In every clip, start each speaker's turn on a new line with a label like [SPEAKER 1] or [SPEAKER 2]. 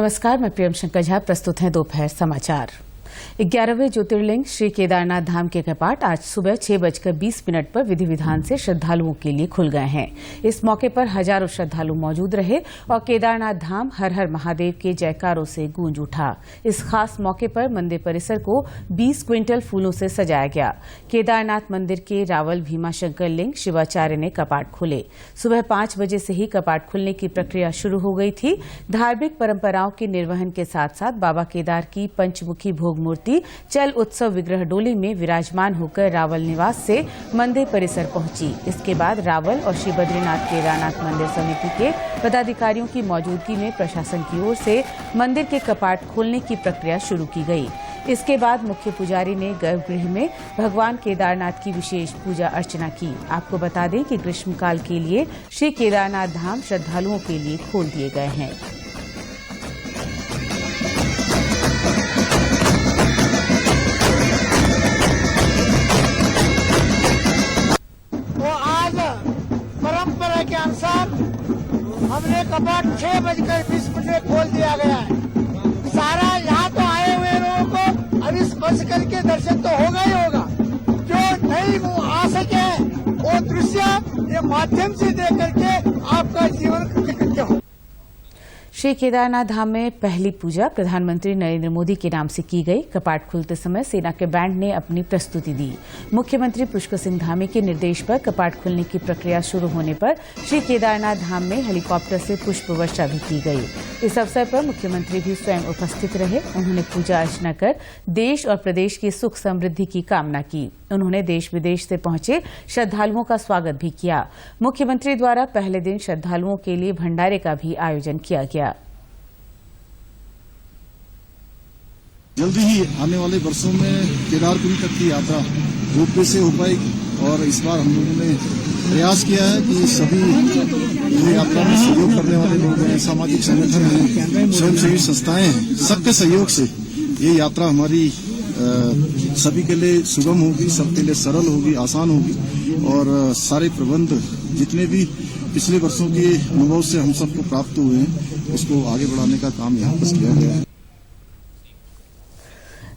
[SPEAKER 1] नमस्कार, मैं प्रियम शंकर झा। प्रस्तुत हैं दोपहर समाचार। 11वें ज्योतिर्लिंग श्री केदारनाथ धाम के कपाट आज सुबह 6:20 पर विधि विधान से श्रद्धालुओं के लिए खुल गए हैं। इस मौके पर हजारों श्रद्धालु मौजूद रहे और केदारनाथ धाम हर हर महादेव के जयकारों से गूंज उठा। इस खास मौके पर मंदिर परिसर को 20 क्विंटल फूलों से सजाया गया। केदारनाथ मंदिर के रावल भीमाशंकर लिंग शिवाचार्य ने कपाट खोले। सुबह 5 बजे से ही कपाट खुलने की प्रक्रिया शुरू हो गई थी। धार्मिक परंपराओं के निर्वहन के साथ साथ बाबा केदार की पंचमुखी भोग मूर्ति चल उत्सव विग्रह डोली में विराजमान होकर रावल निवास से मंदिर परिसर पहुंची। इसके बाद रावल और श्री बद्रीनाथ केदारनाथ मंदिर समिति के पदाधिकारियों की मौजूदगी में प्रशासन की ओर से मंदिर के कपाट खोलने की प्रक्रिया शुरू की गई। इसके बाद मुख्य पुजारी ने गर्भगृह में भगवान केदारनाथ की विशेष पूजा अर्चना की। आपको बता दें कि ग्रीष्मकाल के लिए श्री केदारनाथ धाम श्रद्धालुओं के लिए खोल दिए गए हैं।
[SPEAKER 2] के अनुसार हमने कपाट 6:20 खोल दिया गया है। सारा यहाँ तो आए हुए लोगों को अभी स्पर्श करके दर्शन तो होगा ही होगा। जो नहीं वो आ सके वो दृश्य ये माध्यम से देख करके आपका जीवन कृतकृत्य हो।
[SPEAKER 1] श्री केदारनाथ धाम में पहली पूजा प्रधानमंत्री नरेंद्र मोदी के नाम से की गई। कपाट खुलते समय सेना के बैंड ने अपनी प्रस्तुति दी। मुख्यमंत्री पुष्कर सिंह धामी के निर्देश पर कपाट खुलने की प्रक्रिया शुरू होने पर श्री केदारनाथ धाम में हेलीकॉप्टर से पुष्प वर्षा भी की गई। इस अवसर पर मुख्यमंत्री भी स्वयं उपस्थित रहे। उन्होंने पूजा अर्चना कर देश और प्रदेश की सुख समृद्धि की कामना की। उन्होंने देश विदेश से पहुंचे श्रद्धालुओं का स्वागत भी किया। मुख्यमंत्री द्वारा पहले दिन श्रद्धालुओं के लिए भंडारे का भी आयोजन किया गया।
[SPEAKER 3] जल्दी ही आने वाले वर्षों में केदारपुरी तक की यात्रा रोपवे से हो पाएगी और इस बार हम लोगों ने प्रयास किया है कि सभी जो यात्रा में सहयोग करने वाले लोग हैं, सामाजिक संगठन हैं, स्वयंसेवी संस्थाएं हैं, सबके सहयोग से ये यात्रा हमारी सभी के लिए सुगम होगी, सबके लिए सरल होगी, आसान होगी और सारे प्रबंध जितने भी पिछले वर्षों के अनुभव से हम सबको प्राप्त हुए हैं उसको आगे बढ़ाने का काम यहाँ पर किया गया है।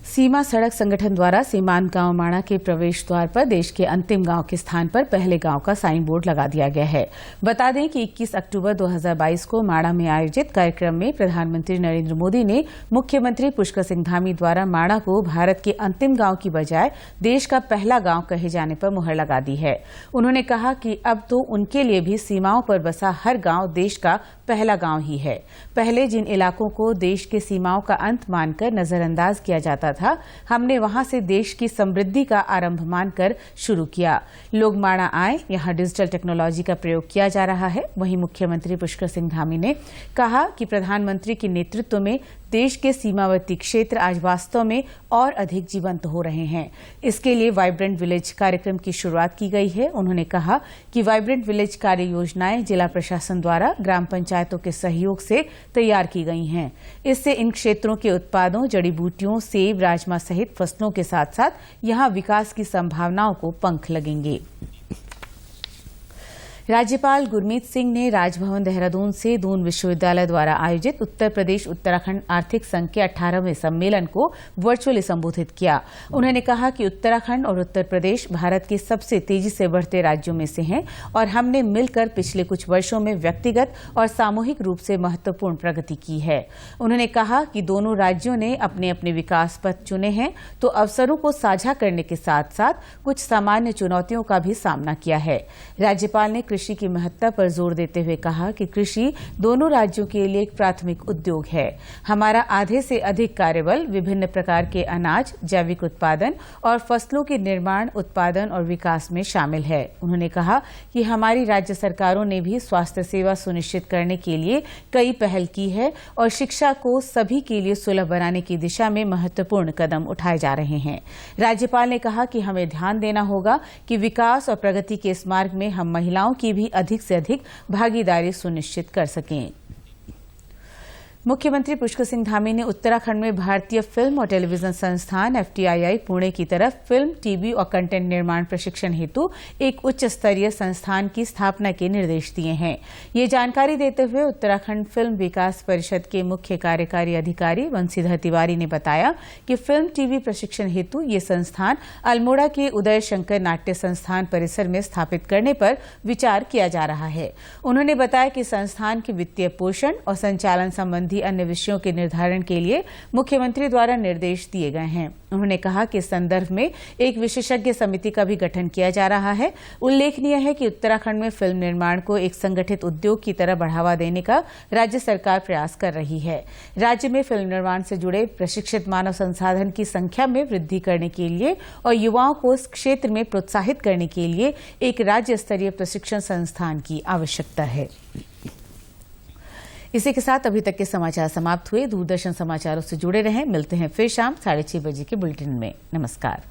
[SPEAKER 1] सीमा सड़क संगठन द्वारा सीमांत गांव माणा के प्रवेश द्वार पर देश के अंतिम गांव के स्थान पर पहले गांव का साइन बोर्ड लगा दिया गया है। बता दें कि 21 अक्टूबर 2022 को माणा में आयोजित कार्यक्रम में प्रधानमंत्री नरेंद्र मोदी ने मुख्यमंत्री पुष्कर सिंह धामी द्वारा माणा को भारत के अंतिम गांव की बजाय देश का पहला गांव कहे जाने पर मुहर लगा दी है। उन्होंने कहा कि अब तो उनके लिए भी सीमाओं पर बसा हर गांव देश का पहला गांव ही है। पहले जिन इलाकों को देश के सीमाओं का अंत मानकर नजरअंदाज किया जाता था, हमने वहां से देश की समृद्धि का आरंभ मानकर शुरू किया। लोग माणा आए, यहां डिजिटल टेक्नोलॉजी का प्रयोग किया जा रहा है। वहीं मुख्यमंत्री पुष्कर सिंह धामी ने कहा कि प्रधानमंत्री के नेतृत्व में देश के सीमावर्ती क्षेत्र आज वास्तव में और अधिक जीवंत हो रहे हैं। इसके लिए वाइब्रेंट विलेज कार्यक्रम की शुरुआत की गई है। उन्होंने कहा कि वाइब्रेंट विलेज कार्य योजनाएं जिला प्रशासन द्वारा ग्राम पंचायतों के सहयोग से तैयार की गई हैं। इससे इन क्षेत्रों के उत्पादों, जड़ी बूटियों, सेब, राजमा सहित फसलों के साथ साथ यहां विकास की संभावनाओं को पंख लगेंगे। राज्यपाल गुरमीत सिंह ने राजभवन देहरादून से दून विश्वविद्यालय द्वारा आयोजित उत्तर प्रदेश उत्तराखंड आर्थिक संघ के 18वें सम्मेलन को वर्चुअली संबोधित किया। उन्होंने कहा कि उत्तराखंड और उत्तर प्रदेश भारत के सबसे तेजी से बढ़ते राज्यों में से हैं और हमने मिलकर पिछले कुछ वर्षों में व्यक्तिगत और सामूहिक रूप से महत्वपूर्ण प्रगति की है। उन्होंने कहा कि दोनों राज्यों ने अपने अपने विकास पथ चुने हैं तो अवसरों को साझा करने के साथ साथ कुछ सामान्य चुनौतियों का भी सामना किया है। राज्यपाल ने कृषि की महत्ता पर जोर देते हुए कहा कि कृषि दोनों राज्यों के लिए एक प्राथमिक उद्योग है। हमारा आधे से अधिक कार्यबल विभिन्न प्रकार के अनाज, जैविक उत्पादन और फसलों के निर्माण, उत्पादन और विकास में शामिल है। उन्होंने कहा कि हमारी राज्य सरकारों ने भी स्वास्थ्य सेवा सुनिश्चित करने के लिए कई पहल की है और शिक्षा को सभी के लिए सुलभ बनाने की दिशा में महत्वपूर्ण कदम उठाए जा रहे हैं। राज्यपाल ने कहा कि हमें ध्यान देना होगा कि विकास और प्रगति के इस मार्ग में हम महिलाओं की भी अधिक से अधिक भागीदारी सुनिश्चित कर सकें। मुख्यमंत्री पुष्कर सिंह धामी ने उत्तराखंड में भारतीय फिल्म और टेलीविजन संस्थान FTII पुणे की तरफ फिल्म, टीवी और कंटेंट निर्माण प्रशिक्षण हेतु एक उच्च स्तरीय संस्थान की स्थापना के निर्देश दिए हैं। ये जानकारी देते हुए उत्तराखंड फिल्म विकास परिषद के मुख्य कार्यकारी अधिकारी बंशीधर तिवारी ने बताया कि फिल्म, टीवी प्रशिक्षण हेतु ये संस्थान अल्मोड़ा के उदय शंकर नाट्य संस्थान परिसर में स्थापित करने पर विचार किया जा रहा है। उन्होंने बताया कि संस्थान के वित्तीय पोषण और संचालन संबंधी अन्य विषयों के निर्धारण के लिए मुख्यमंत्री द्वारा निर्देश दिए गए हैं। उन्होंने कहा कि इस संदर्भ में एक विशेषज्ञ समिति का भी गठन किया जा रहा है। उल्लेखनीय है कि उत्तराखंड में फिल्म निर्माण को एक संगठित उद्योग की तरह बढ़ावा देने का राज्य सरकार प्रयास कर रही है। राज्य में फिल्म निर्माण से जुड़े प्रशिक्षित मानव संसाधन की संख्या में वृद्धि करने के लिए और युवाओं को इस क्षेत्र में प्रोत्साहित करने के लिए एक राज्य स्तरीय प्रशिक्षण संस्थान की आवश्यकता है। इसी के साथ अभी तक के समाचार समाप्त हुए। दूरदर्शन समाचारों से जुड़े रहें। मिलते हैं फिर शाम 6:30 बजे के बुलेटिन में। नमस्कार।